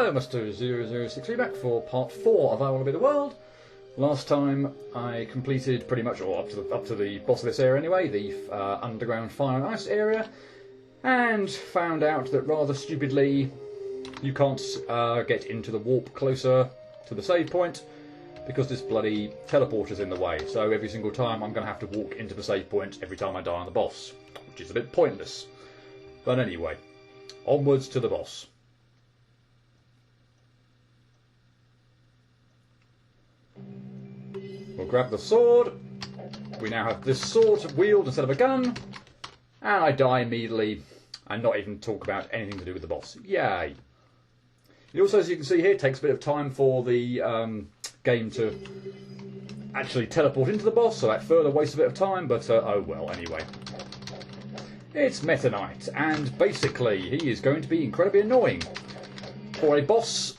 Hello, Mr. 0063 back for part 4 of I Want to Be the World. Last time I completed pretty much, or up to the boss of this area anyway, the underground fire and ice area, and found out that rather stupidly you can't get into the warp closer to the save point because this bloody teleporter's in the way. So every single time I'm going to have to walk into the save point every time I die on the boss, which is a bit pointless. But anyway, onwards to the boss. We'll grab the sword. We now have this sword wield instead of a gun. And I die immediately and not even talk about anything to do with the boss. Yay. It also, as you can see here, takes a bit of time for the game to actually teleport into the boss, so that further wastes a bit of time, but oh well, anyway. It's Meta Knight, and basically he is going to be incredibly annoying. For a boss,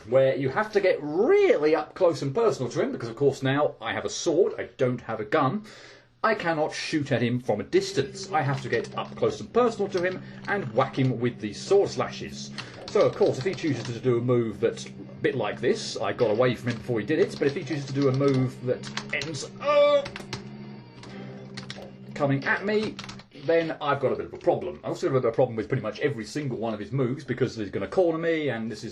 where you have to get really up close and personal to him, because of course now I have a sword, I don't have a gun. I cannot shoot at him from a distance. I have to get up close and personal to him and whack him with these sword slashes. So of course if he chooses to do a move that's a bit like this, I got away from him before he did it, but if he chooses to do a move that ends up coming at me, then I've got a bit of a problem. I've also got a bit of a problem with pretty much every single one of his moves because he's going to corner me, and this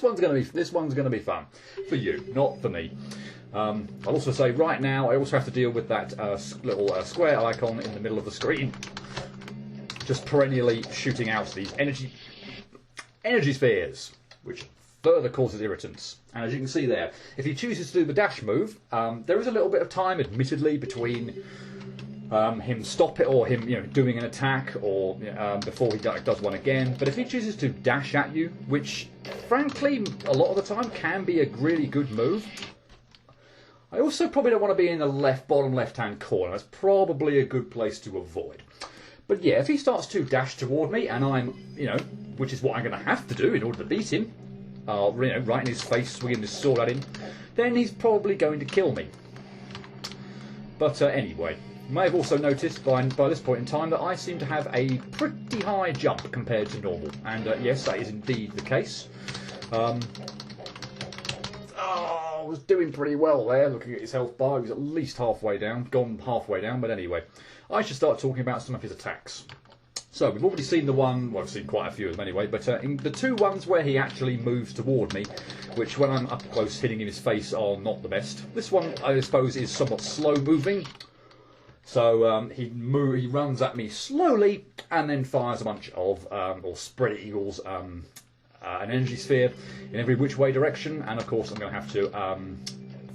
one's going to be fun for you, not for me. I'll also say right now I also have to deal with that little square icon in the middle of the screen, just perennially shooting out these energy spheres, which further causes irritants. And as you can see there, if he chooses to do the dash move, there is a little bit of time, admittedly, between him stop it or him doing an attack or before he does one again. But if he chooses to dash at you, which frankly a lot of the time can be a really good move, I also probably don't want to be in the bottom left hand corner. That's probably a good place to avoid. But yeah, if he starts to dash toward me and I'm, which is what I'm going to have to do in order to beat him, right in his face, swinging this sword at him, then he's probably going to kill me. But anyway, you may have also noticed by this point in time that I seem to have a pretty high jump compared to normal. And yes, that is indeed the case. I was doing pretty well there, looking at his health bar. He was at least halfway down, gone halfway down, but anyway. I should start talking about some of his attacks. So, we've already seen the one, well, I've seen quite a few of them anyway, but in the two ones where he actually moves toward me, which when I'm up close hitting in his face are not the best. This one, I suppose, is somewhat slow moving. So he runs at me slowly and then fires a bunch of, or spread eagles, an energy sphere in every which way direction, and of course I'm going to have to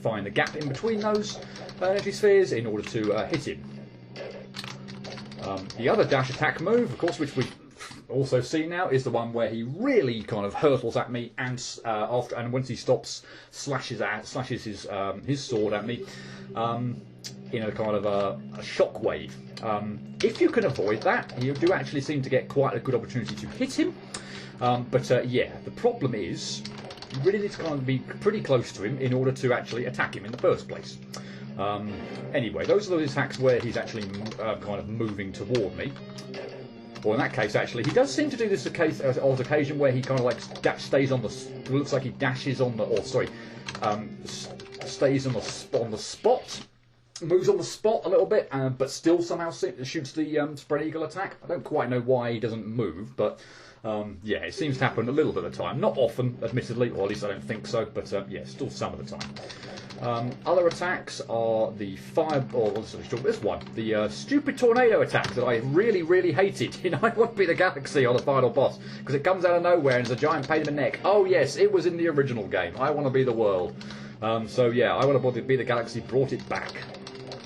find a gap in between those energy spheres in order to hit him. The other dash attack move, of course, which we've also seen now, is the one where he really kind of hurtles at me and once he stops, slashes his sword at me in a kind of a shock wave. If you can avoid that, you do actually seem to get quite a good opportunity to hit him. Yeah, the problem is you really need to kind of be pretty close to him in order to actually attack him in the first place. Anyway, those are those attacks where he's actually kind of moving toward me. Or in that case, actually, he does seem to do this on occasion where he kind of like stays on the. Looks like he dashes on the, or sorry, stays on the spot. Moves on the spot a little bit, but still somehow shoots the spread eagle attack. I don't quite know why he doesn't move, but yeah, it seems to happen a little bit of the time. Not often, admittedly, or at least I don't think so, but yeah, still some of the time. Other attacks are the this one, the stupid tornado attack that I really, really hated in I Want to Be the Galaxy on the final boss, because it comes out of nowhere and is a giant pain in the neck. Oh yes, it was in the original game, I Want to Be the World. So yeah, I Want to Be the Galaxy brought it back.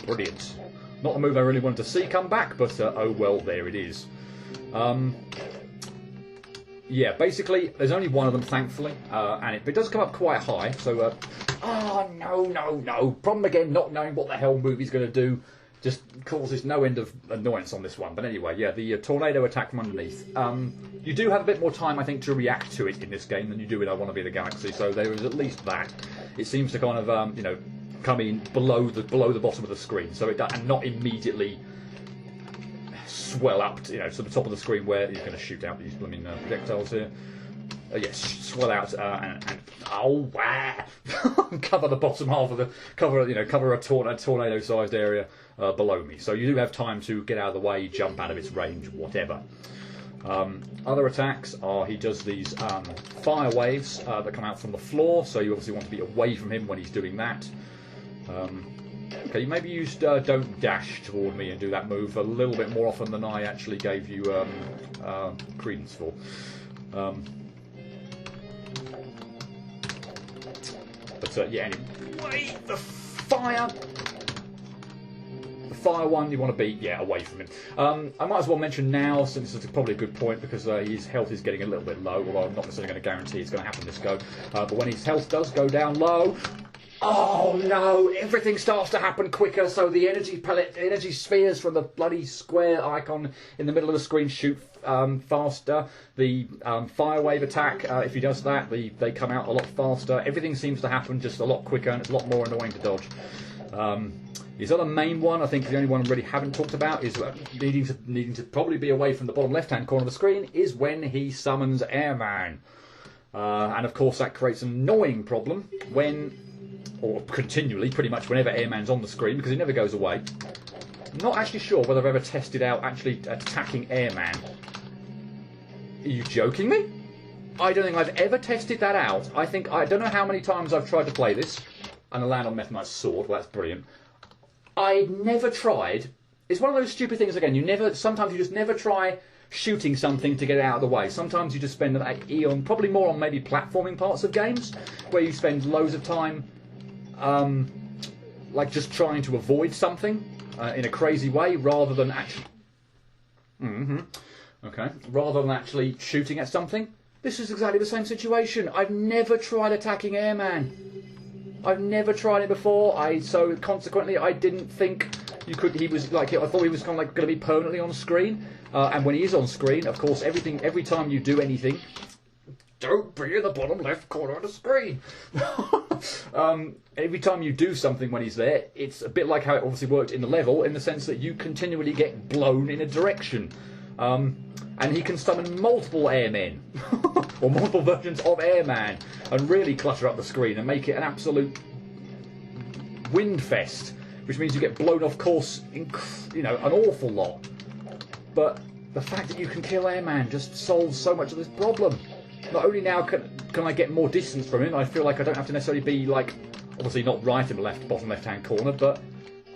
Brilliant. Not a move I really wanted to see come back, but oh well, there it is. Yeah, basically, there's only one of them, thankfully, and it does come up quite high, so, oh, no. Problem again, not knowing what the hell movie's going to do, just causes no end of annoyance on this one. But anyway, yeah, the tornado attack from underneath. You do have a bit more time, I think, to react to it in this game than you do in I Want to Be the Galaxy, so there is at least that. It seems to kind of, come in below the bottom of the screen, so it does, and not immediately swell up to the top of the screen where you're going to shoot out these blooming projectiles here. yes, swell out and oh wow, cover the bottom half of the cover a tornado-sized area below me. So you do have time to get out of the way, jump out of its range, whatever. Other attacks are he does these fire waves that come out from the floor. So you obviously want to be away from him when he's doing that. Okay, maybe you don't dash toward me and do that move a little bit more often than I actually gave you credence for. But yeah, anyway, the fire one you want to be, yeah, away from him. I might as well mention now, since it's probably a good point, because his health is getting a little bit low, although I'm not necessarily going to guarantee it's going to happen this go. But when his health does go down low, oh no, everything starts to happen quicker, so the energy spheres from the bloody square icon in the middle of the screen shoot faster. The fire wave attack, if he does that, they come out a lot faster. Everything seems to happen just a lot quicker, and it's a lot more annoying to dodge. His other main one, I think the only one I really haven't talked about, is needing to probably be away from the bottom left-hand corner of the screen, is when he summons Airman. And of course that creates an annoying problem or continually, pretty much whenever Airman's on the screen, because he never goes away. I'm not actually sure whether I've ever tested out actually attacking Airman. Are you joking me? I don't think I've ever tested that out. I don't know how many times I've tried to play this, and I land on Meta Knight's sword. Well, that's brilliant. I never tried. It's one of those stupid things again. Sometimes you just never try shooting something to get it out of the way. Sometimes you just spend an eon, probably more on maybe platforming parts of games, where you spend loads of time, like just trying to avoid something in a crazy way, rather than actually, rather than actually shooting at something. This is exactly the same situation. I've never tried attacking Airman. I've never tried it before. So consequently, I didn't think you could. He was like, I thought he was kind of like going to be permanently on screen. And when he is on screen, of course, every time you do anything, don't be in the bottom left corner of the screen. Every time you do something when he's there, it's a bit like how it obviously worked in the level, in the sense that you continually get blown in a direction. And he can summon multiple airmen, or multiple versions of Airman, and really clutter up the screen and make it an absolute wind fest, which means you get blown off course, an awful lot. But the fact that you can kill Airman just solves so much of this problem. Not only now can I get more distance from him, I feel like I don't have to necessarily be, like, obviously not right in the bottom left-hand corner, but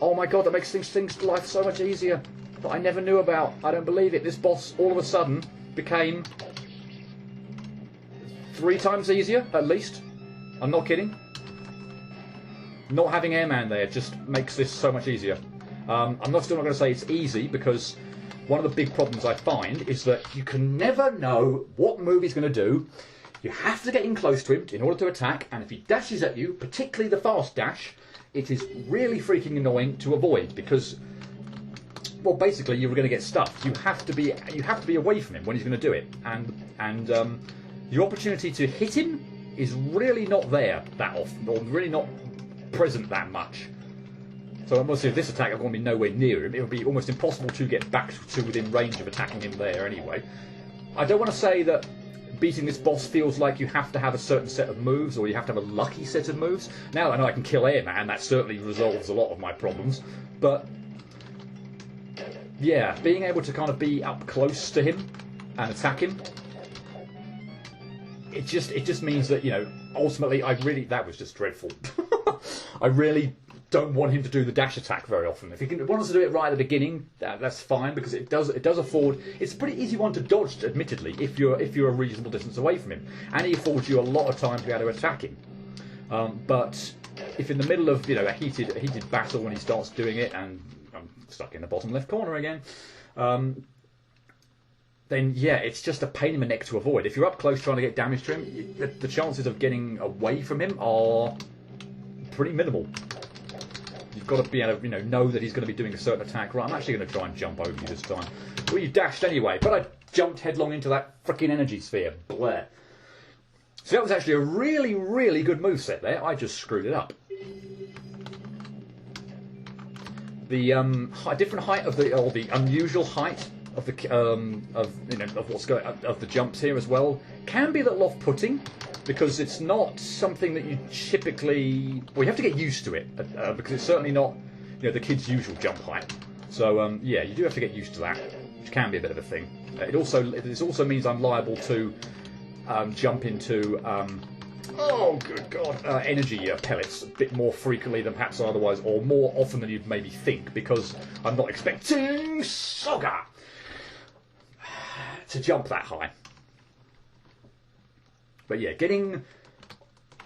oh my god, that makes things life so much easier. That I never knew about. I don't believe it. This boss all of a sudden became 3 times easier, at least. I'm not kidding. Not having Airman there just makes this so much easier. I'm still not going to say it's easy, because one of the big problems I find is that you can never know what move he's going to do. You have to get in close to him in order to attack, and if he dashes at you, particularly the fast dash, it is really freaking annoying to avoid, because, well, basically you're going to get stuffed. You have to be away from him when he's going to do it, and your opportunity to hit him is really not there that often, or really not present that much. So obviously, if this attack I'm going to be nowhere near him, it would be almost impossible to get back to within range of attacking him there anyway. I don't want to say that beating this boss feels like you have to have a certain set of moves, or you have to have a lucky set of moves. Now I know I can kill Airman, that certainly resolves a lot of my problems, but yeah, being able to kind of be up close to him and attack him, it just means that, ultimately that was just dreadful. I really don't want him to do the dash attack very often. If he wants to do it right at the beginning, that's fine, because it does afford. It's a pretty easy one to dodge, admittedly, if you're a reasonable distance away from him, and he affords you a lot of time to be able to attack him. But if in the middle of a heated battle, when he starts doing it, and I'm stuck in the bottom left corner again, then yeah, it's just a pain in the neck to avoid. If you're up close trying to get damage to him, the chances of getting away from him are pretty minimal. You've got to be able to know that he's going to be doing a certain attack. Right, I'm actually going to try and jump over you this time. Well, you dashed anyway, but I jumped headlong into that freaking energy sphere. Blair. So that was actually a really, really good moveset there. I just screwed it up. The different height of the unusual height of what's going of the jumps here as well can be a little off-putting, because it's not something that you typically. Well, you have to get used to it because it's certainly not the kid's usual jump height. So yeah, you do have to get used to that, which can be a bit of a thing. This also means I'm liable to jump into oh good god energy pellets a bit more frequently than perhaps otherwise, or more often than you'd maybe think, because I'm not expecting Sogga to jump that high. But yeah,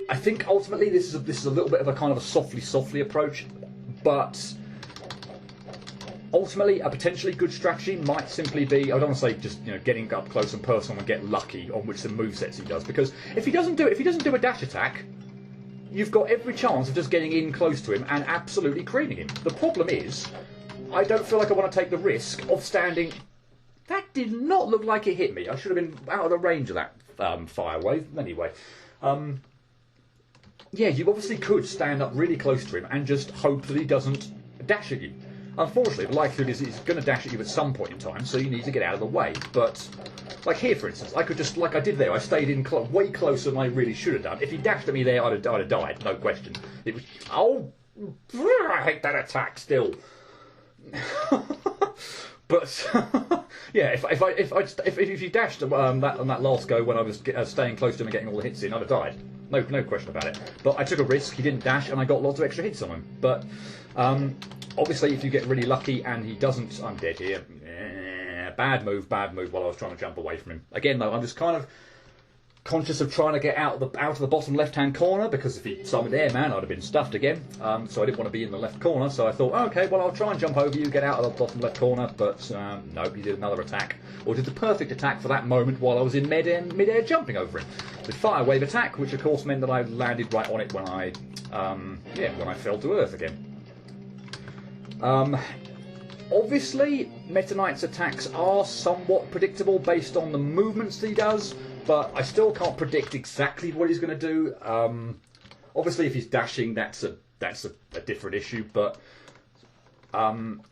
I think ultimately this is a little bit of a kind of a softly approach, but ultimately a potentially good strategy might simply be, I don't want to say just getting up close and personal and get lucky on which the movesets he does, because if he doesn't do a dash attack, you've got every chance of just getting in close to him and absolutely creaming him. The problem is, I don't feel like I want to take the risk of standing. That did not look like it hit me. I should have been out of the range of that fire wave. Anyway, yeah, you obviously could stand up really close to him and just hope that he doesn't dash at you. Unfortunately, the likelihood is he's going to dash at you at some point in time, so you need to get out of the way. But, like here, for instance, I could just, like I did there, I stayed in way closer than I really should have done. If he dashed at me there, I'd have died, no question. It was, oh, I hate that attack still. But yeah, if you dashed on that last go when I was staying close to him and getting all the hits in, I'd have died. No question about it. But I took a risk. He didn't dash, and I got lots of extra hits on him. But obviously, if you get really lucky and he doesn't, I'm dead here. Bad move. While I was trying to jump away from him. Again, though, I'm just kind of conscious of trying to get out of the bottom left-hand corner, because if he summoned Airman, I'd have been stuffed again. So I didn't want to be in the left corner. So I thought, okay, well, I'll try and jump over you, get out of the bottom left corner. But no, he did another attack, or did the perfect attack for that moment while I was in mid-air jumping over him. The fire wave attack, which of course meant that I landed right on it when I fell to earth again. Obviously, Meta Knight's attacks are somewhat predictable based on the movements that he does, but I still can't predict exactly what he's going to do. Obviously, if he's dashing, that's a different issue, but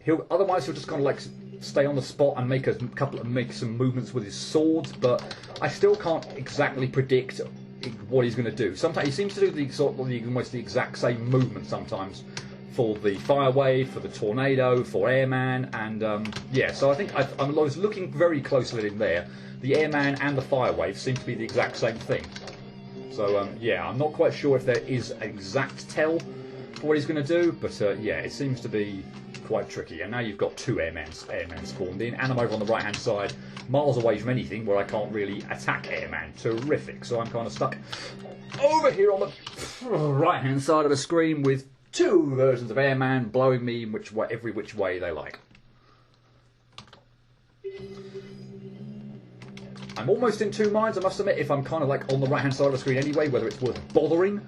he'll just kind of like stay on the spot and make some movements with his swords, but I still can't exactly predict what he's going to do. Sometimes he seems to do almost the exact same movement sometimes. For the fire wave, for the tornado, for Airman, and yeah, so I think I was looking very closely at him there. The Airman and the fire wave seem to be the exact same thing. So yeah, I'm not quite sure if there is an exact tell for what he's going to do, but yeah, it seems to be quite tricky. And now you've got two Airmen spawned in, and I'm over on the right-hand side, miles away from anything where I can't really attack Airman. Terrific. So I'm kind of stuck over here on the right-hand side of the screen with two versions of Airman blowing me in every which way they like. I'm almost in two minds, I must admit, if I'm kind of like on the right hand side of the screen anyway, whether it's worth bothering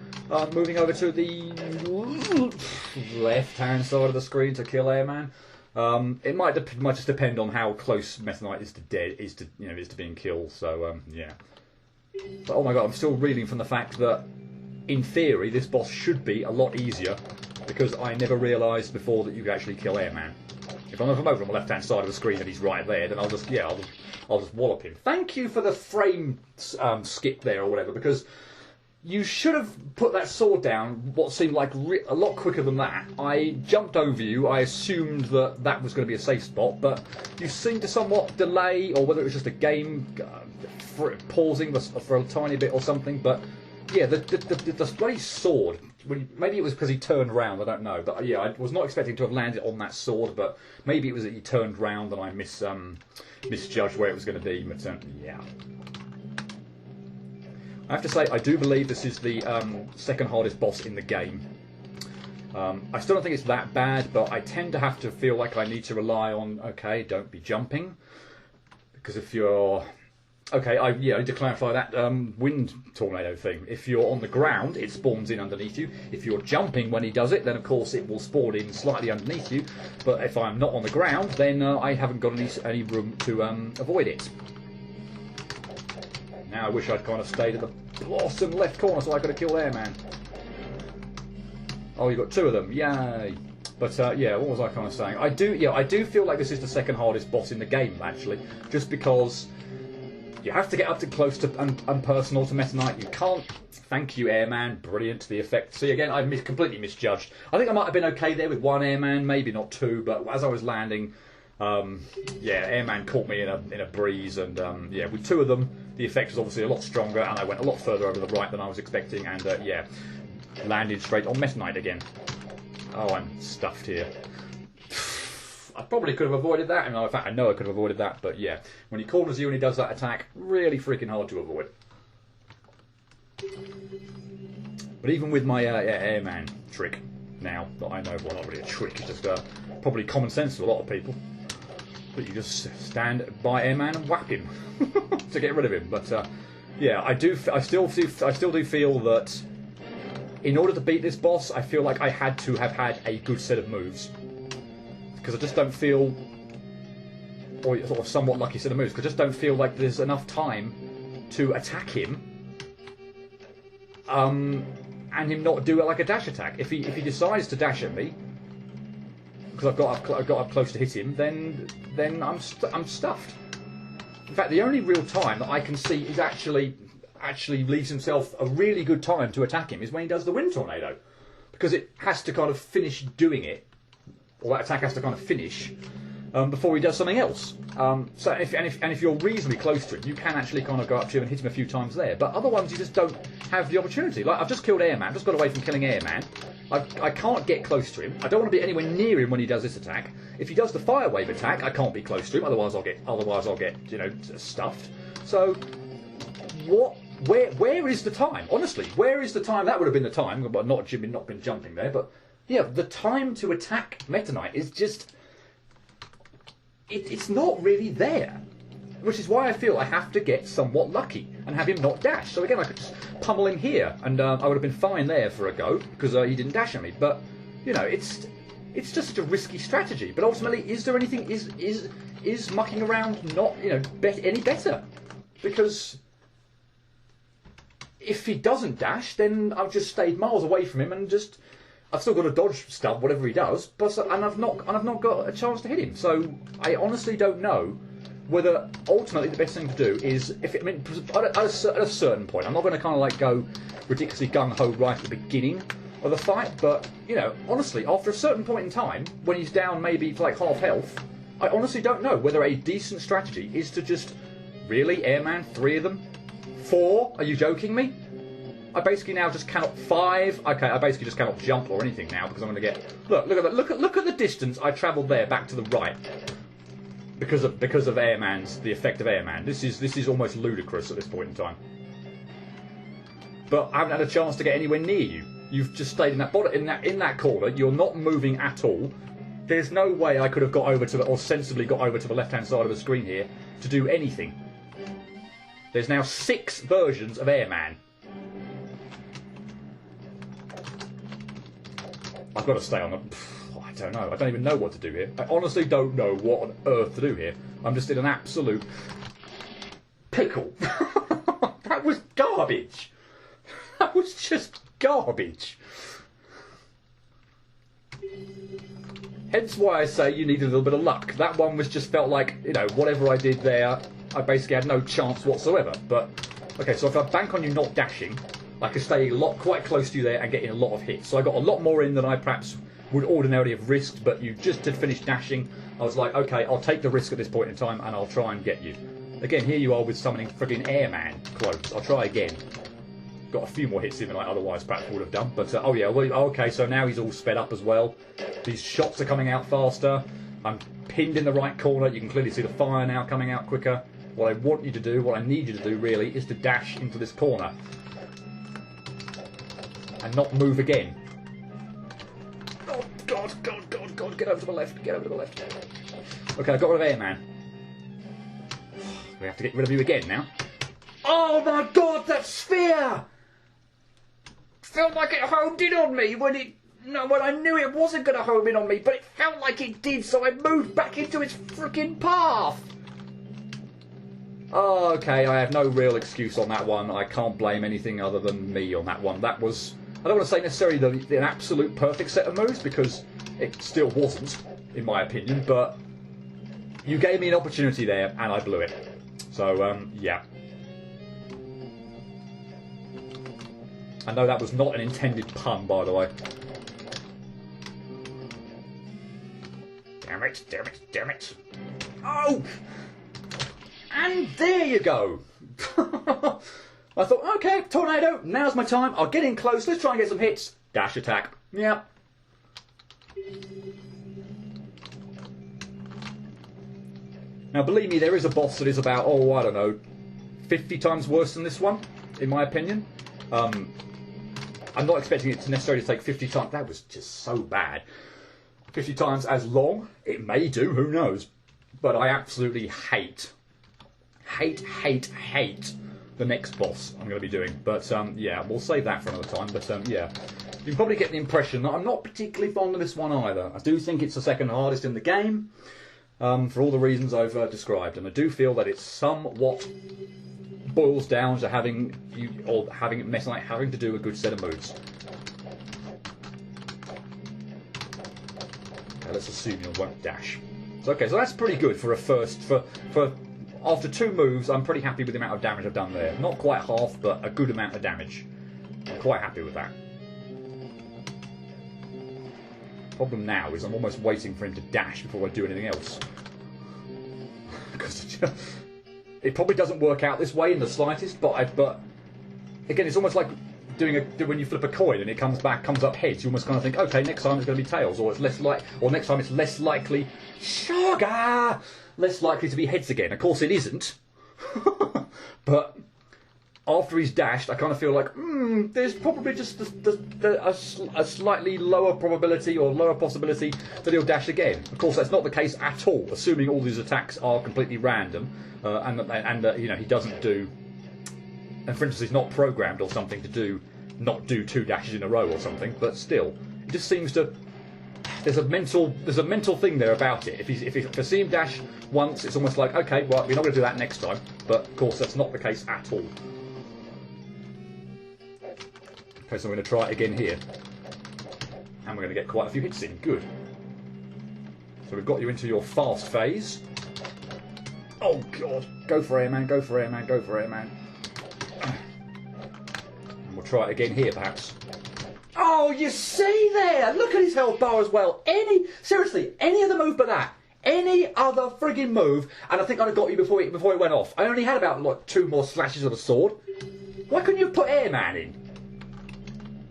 moving over to the left hand side of the screen to kill Airman. It might just depend on how close Meta Knight is to being killed. So yeah. But oh my god, I'm still reeling from the fact that in theory, this boss should be a lot easier, because I never realised before that you could actually kill Airman. If I'm over on the left-hand side of the screen and he's right there, then I'll just wallop him. Thank you for the frame skip there or whatever, because you should have put that sword down what seemed like a lot quicker than that. I jumped over you. I assumed that was going to be a safe spot, but you seemed to somewhat delay, or whether it was just a game pausing for a tiny bit or something, but yeah, the bloody sword, maybe it was because he turned around, I don't know. But yeah, I was not expecting to have landed on that sword, but maybe it was that he turned round and I misjudged where it was going to be. But yeah. I have to say, I do believe this is the second hardest boss in the game. I still don't think it's that bad, but I tend to have to feel like I need to rely on, okay, don't be jumping. Because if you're... Okay, I need to clarify that wind tornado thing. If you're on the ground, it spawns in underneath you. If you're jumping when he does it, then of course it will spawn in slightly underneath you. But if I'm not on the ground, then I haven't got any room to avoid it. Now I wish I'd kind of stayed at the bottom left corner so I could have killed Airman. Oh, you've got two of them. Yay. But yeah, what was I kind of saying? I do feel like this is the second hardest boss in the game, actually, just because you have to get up to close to and personal to Meta Knight. You can't. Thank you, Airman. Brilliant. The effect. See, again, I completely misjudged. I think I might have been okay there with one Airman, maybe not two, but as I was landing, yeah, Airman caught me in a breeze, and yeah, with two of them, the effect was obviously a lot stronger, and I went a lot further over the right than I was expecting, and yeah, landed straight on Meta Knight again. Oh, I'm stuffed here. I probably could have avoided that, and in fact, I know I could have avoided that, but yeah, when he corners you and he does that attack, really freaking hard to avoid. But even with my Airman trick now that I know, well, not really a trick, it's just probably common sense to a lot of people, but you just stand by Airman and whap him to get rid of him. But yeah, I still do feel that in order to beat this boss, I feel like I had to have had a good set of moves, because I just don't feel, or sort of somewhat lucky set of moves, because I just don't feel like there's enough time to attack him. And him not do it like a dash attack. If he decides to dash at me, because I've got up close to hit him, then I'm stuffed. In fact, the only real time that I can see is actually leaves himself a really good time to attack him is when he does the Wind Tornado, because it has to kind of finish doing it, or that attack has to kind of finish before he does something else. So if you're reasonably close to him, you can actually kind of go up to him and hit him a few times there. But other ones, you just don't have the opportunity. Like, I've just killed Airman, I've just got away from killing Airman. I can't get close to him. I don't want to be anywhere near him when he does this attack. If he does the Fire Wave attack, I can't be close to him. Otherwise, I'll get you know, stuffed. So where is the time? Honestly, where is the time? That would have been the time, but not been jumping there. But yeah, the time to attack Meta Knight is just. It's not really there, which is why I feel I have to get somewhat lucky and have him not dash. So again, I could just pummel him here, and I would have been fine there for a go because he didn't dash at me. But you know, it's just such a risky strategy. But ultimately, is there anything? Is mucking around not any better? Because if he doesn't dash, then I've just stayed miles away from him and just. I've still got to dodge stuff, whatever he does, and I've not got a chance to hit him. So I honestly don't know whether ultimately the best thing to do is at a certain point. I'm not going to kind of like go ridiculously gung ho right at the beginning of the fight, but you know, honestly, after a certain point in time, when he's down maybe to like half health, I honestly don't know whether a decent strategy is to just really Airman 3 of them, 4. Are you joking me? I basically now just cannot 5. Okay, I basically just cannot jump or anything now because I'm going to get look at the distance I travelled there back to the right because of the effect of Airman. This is almost ludicrous at this point in time. But I haven't had a chance to get anywhere near you. You've just stayed in that corner. You're not moving at all. There's no way I could have got over to or sensibly got over to the left-hand side of the screen here to do anything. There's now 6 versions of Airman. I've got to stay on the. I don't know. I don't even know what to do here. I honestly don't know what on earth to do here. I'm just in an absolute pickle. That was garbage. That was just garbage. Hence why I say you need a little bit of luck. That one was just felt like, you know, whatever I did there, I basically had no chance whatsoever. But, okay, so if I bank on you not dashing, I could stay quite close to you there and get in a lot of hits. So I got a lot more in than I perhaps would ordinarily have risked, but you just had finished dashing. I was like, okay, I'll take the risk at this point in time and I'll try and get you. Again, here you are with summoning friggin' Airman close. I'll try again. Got a few more hits in than I otherwise perhaps would have done. But, oh yeah, well, okay, so now he's all sped up as well. These shots are coming out faster. I'm pinned in the right corner. You can clearly see the fire now coming out quicker. What I want you to do, what I need you to do really, is to dash into this corner. And not move again. Oh, God, get over to the left, Okay, I got rid of Airman. We have to get rid of you again now. Oh my God, that sphere! Felt like it homed in on me when I knew it wasn't going to home in on me, but it felt like it did, so I moved back into its freaking path! Oh, okay, I have no real excuse on that one. I can't blame anything other than me on that one. That was I don't want to say necessarily an absolute perfect set of moves, because it still wasn't, in my opinion, but you gave me an opportunity there, and I blew it. So, yeah. I know that was not an intended pun, by the way. Damn it, damn it, damn it. Oh! And there you go. I thought, okay, tornado, now's my time. I'll get in close, let's try and get some hits. Dash attack. Yep. Now, believe me, there is a boss that is about, oh, I don't know, 50 times worse than this one, in my opinion. I'm not expecting it to necessarily take 50 times. That was just so bad. 50 times as long. It may do, who knows. But I absolutely hate the next boss I'm going to be doing. But, yeah, we'll save that for another time. But, yeah, you can probably get the impression that I'm not particularly fond of this one either. I do think it's the second hardest in the game, for all the reasons I've described. And I do feel that it's somewhat boils down to having to do a good set of moves. Okay, let's assume you won't dash. So, okay, so that's pretty good for a first. For after 2 moves, I'm pretty happy with the amount of damage I've done there. Not quite half, but a good amount of damage. I'm quite happy with that. Problem now is I'm almost waiting for him to dash before I do anything else. Because it probably doesn't work out this way in the slightest, but again, it's almost like when you flip a coin and it comes up heads. You almost kind of think, okay, next time it's going to be tails, or next time it's less likely, less likely to be heads again. Of course, it isn't. But after he's dashed, I kind of feel like, there's probably just a slightly lower probability or lower possibility that he'll dash again. Of course, that's not the case at all, assuming all these attacks are completely random, and you know, he doesn't do, and for instance, he's not programmed or something to not do 2 dashes in a row or something. But still, it just seems to. There's a mental thing there about it. If I see him dash once, it's almost like, okay, well, we're not going to do that next time. But of course, that's not the case at all. Okay, so I'm going to try it again here. And we're going to get quite a few hits in. Good. So we've got you into your fast phase. Oh, God. Go for air, man. Go for air, man. Go for air, man. And we'll try it again here, perhaps. Oh, you see there? Look at his health bar as well. Seriously, any other move but that. Any other frigging move, and I think I'd have got you before it went off. I only had about, like, 2 more slashes of the sword. Why couldn't you have put Airman in?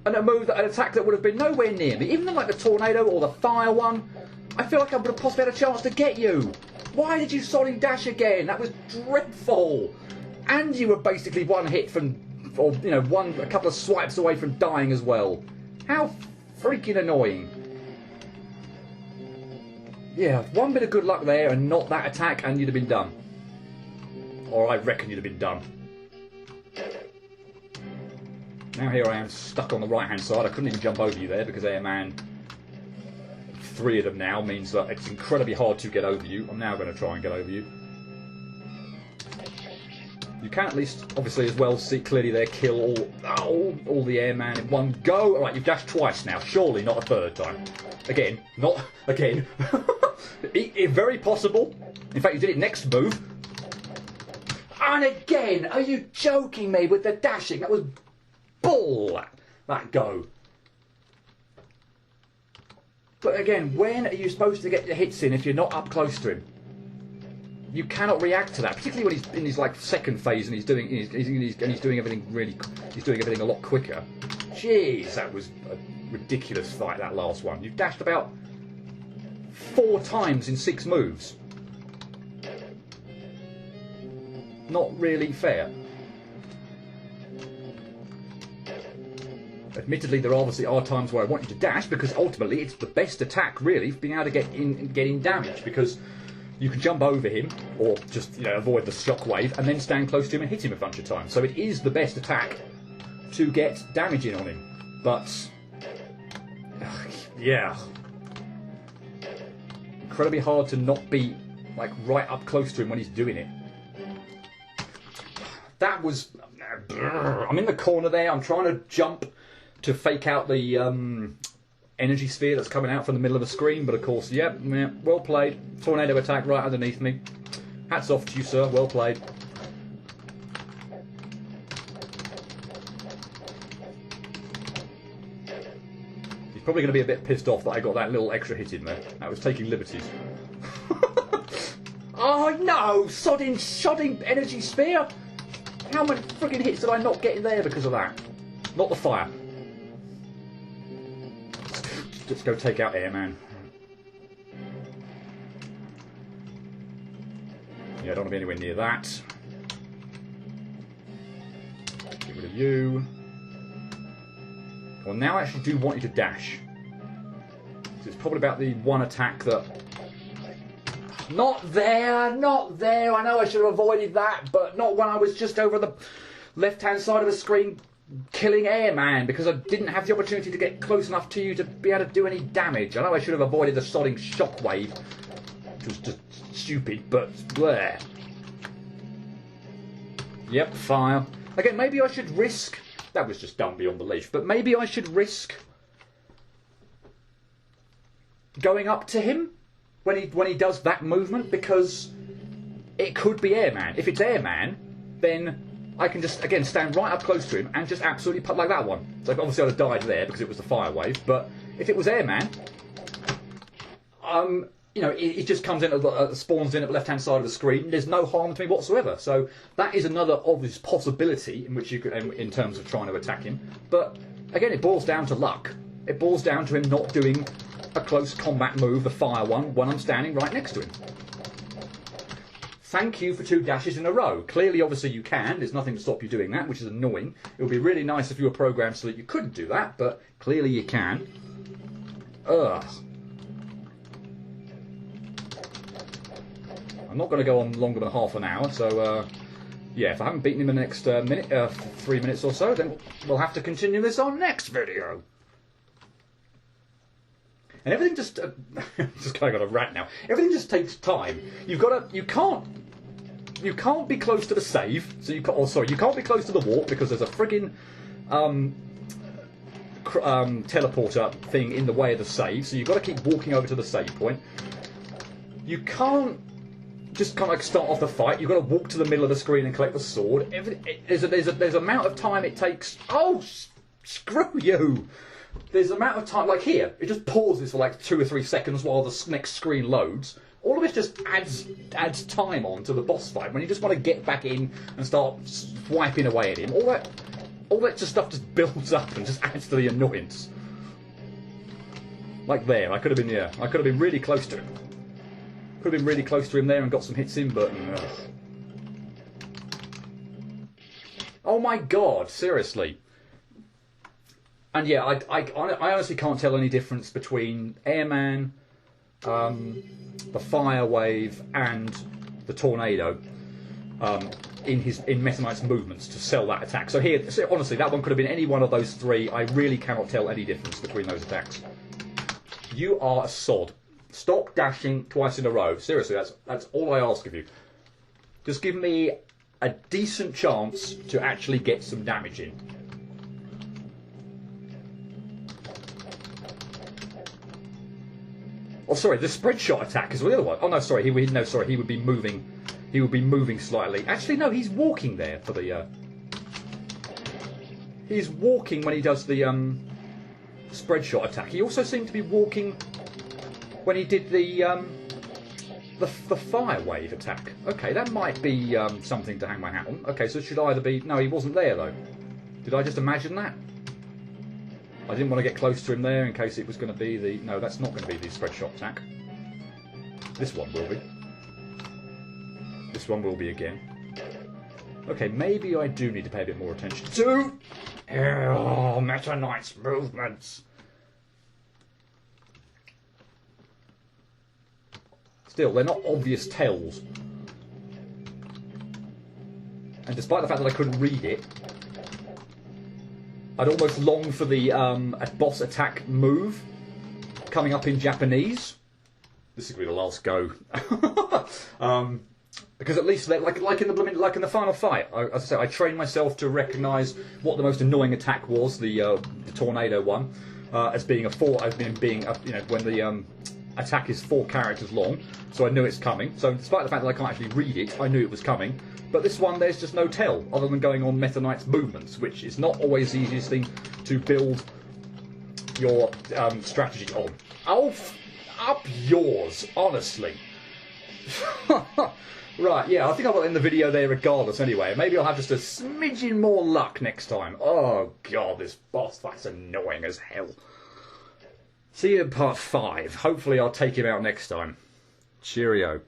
And an attack that would have been nowhere near me. Even like the tornado or the fire one, I feel like I would have possibly had a chance to get you. Why did you solid dash again? That was dreadful. And you were basically one hit from, or you know, a couple of swipes away from dying as well. How freaking annoying. Yeah, one bit of good luck there and not that attack, and you'd have been done. Or I reckon you'd have been done. Now here I am stuck on the right hand side. I couldn't even jump over you there because Airman, 3 of them now, means that it's incredibly hard to get over you. I'm now going to try and get over you. You can at least, obviously as well, see clearly there, kill all the Airman in one go. Alright, you've dashed twice now. Surely not a 3rd time. Again, not again. Very possible. In fact, you did it next move. And again, are you joking me with the dashing? That was bull, that go. But again, when are you supposed to get your hits in if you're not up close to him? You cannot react to that, particularly when he's in his like 2nd phase and he's doing everything a lot quicker. Jeez, that was a ridiculous fight, that last one. You've dashed about 4 times in 6 moves. Not really fair. Admittedly, there obviously are times where I want you to dash, because ultimately it's the best attack, really, for being able to get in damage, because you can jump over him, or just avoid the shockwave, and then stand close to him and hit him a bunch of times. So it is the best attack to get damage in on him. But yeah, incredibly hard to not be like right up close to him when he's doing it. That was. I'm in the corner there. I'm trying to jump to fake out the energy sphere that's coming out from the middle of the screen. But of course, yeah, well played. Tornado attack right underneath me. Hats off to you, sir. Well played. He's probably going to be a bit pissed off that I got that little extra hit in there. That was taking liberties. Oh no! Sodding energy sphere! How many friggin' hits did I not get in there because of that? Not the fire. Let's go take out Airman. Yeah, I don't want to be anywhere near that. Get rid of you. Well, now I actually do want you to dash. So it's probably about the one attack that... Not there, not there. I know I should have avoided that, but not when I was just over the left-hand side of the screen killing Airman, because I didn't have the opportunity to get close enough to you to be able to do any damage. I know I should have avoided the sodding shockwave, which was just stupid, but bleh. Yep, fire. Again, maybe I should risk... That was just dumb beyond belief, but maybe I should risk going up to him when he does that movement, because it could be Airman. If it's Airman, then I can just, again, stand right up close to him and just absolutely put like that one. So obviously I'd have died there because it was the fire wave, but if it was Airman, you know, it just comes in, spawns in at the left-hand side of the screen. There's no harm to me whatsoever. So that is another obvious possibility in which you could, in terms of trying to attack him. But again, it boils down to luck. It boils down to him not doing a close combat move, the fire one, when I'm standing right next to him. Thank you for 2 dashes in a row. Clearly, obviously, you can. There's nothing to stop you doing that, which is annoying. It would be really nice if you were programmed so that you couldn't do that, but clearly you can. Ugh. I'm not going to go on longer than half an hour, so yeah, if I haven't beaten him in the next 3 minutes or so, then we'll have to continue this on next video. And everything just just kind of got a rant now. Everything just takes time. You can't be close to the save. So you can't be close to the warp because there's a friggin' teleporter thing in the way of the save. So you've got to keep walking over to the save point. You can't just kind of like start off the fight. You've got to walk to the middle of the screen and collect the sword. There's an amount of time it takes. Oh, screw you! There's an amount of time, like here, it just pauses for like 2 or 3 seconds while the next screen loads. All of it just adds time on to the boss fight when you just want to get back in and start swiping away at him. All that just stuff just builds up and just adds to the annoyance. Like there, I could have been really close to him. Could have been really close to him there and got some hits in, but oh my god, seriously. And yeah, I honestly can't tell any difference between Airman, the fire wave, and the tornado in Meta Knight's movements to sell that attack. So here, honestly, that one could have been any one of those 3. I really cannot tell any difference between those attacks. You are a sod. Stop dashing twice in a row. Seriously, that's all I ask of you. Just give me a decent chance to actually get some damage in. Oh, sorry, the spread shot attack is the other one. Oh no, sorry, he would be moving. He would be moving slightly. Actually, no, he's walking there for the. He's walking when he does the spread shot attack. He also seemed to be walking when he did the fire wave attack. Okay, that might be something to hang my hat on. Okay, so it should either be. No, he wasn't there though. Did I just imagine that? I didn't want to get close to him there in case it was going to be the... No, that's not going to be the spread shot attack. This one will be. This one will be again. Okay, maybe I do need to pay a bit more attention to... Oh, Meta Knight's movements. Still, they're not obvious tells. And despite the fact that I couldn't read it, I'd almost long for the boss attack move coming up in Japanese. This is going to be the last go. Because at least, like in the final fight, as I say, I trained myself to recognise what the most annoying attack was, the tornado one, as being when the attack is 4 characters long, so I knew it's coming. So despite the fact that I can't actually read it, I knew it was coming. But this one, there's just no tell, other than going on Meta Knight's movements, which is not always the easiest thing to build your strategy on. Oh, up yours, honestly. Right, yeah, I think I'll end the video there regardless anyway. Maybe I'll have just a smidgen more luck next time. Oh god, this boss fight's annoying as hell. See you in part 5. Hopefully I'll take him out next time. Cheerio.